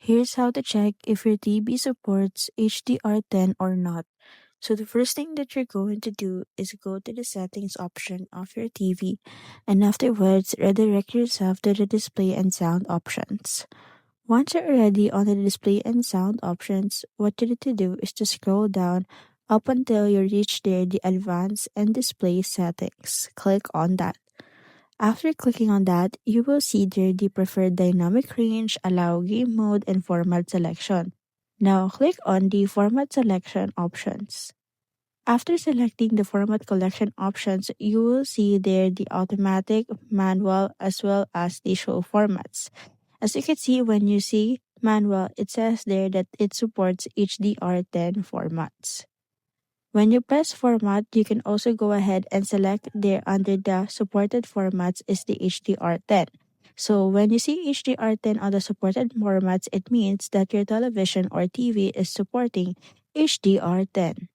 Here's how to check if your TV supports HDR10 or not. So the first thing that you're going to do is go to the settings option of your TV and afterwards redirect yourself to the display and sound options. Once you're already on the display and sound options, what you need to do is to scroll down up until you reach the advanced and display settings. Click on that. After clicking on that, you will see there the preferred dynamic range, allow game mode, and format selection. Now click on the format selection options. After selecting the format collection options, you will see there the automatic, manual, as well as the show formats. As you can see, when you see manual, it says there that it supports HDR10 formats. When you press format, you can also go ahead and select there under the supported formats is the HDR10. So when you see HDR10 on the supported formats, it means that your television or TV is supporting HDR10.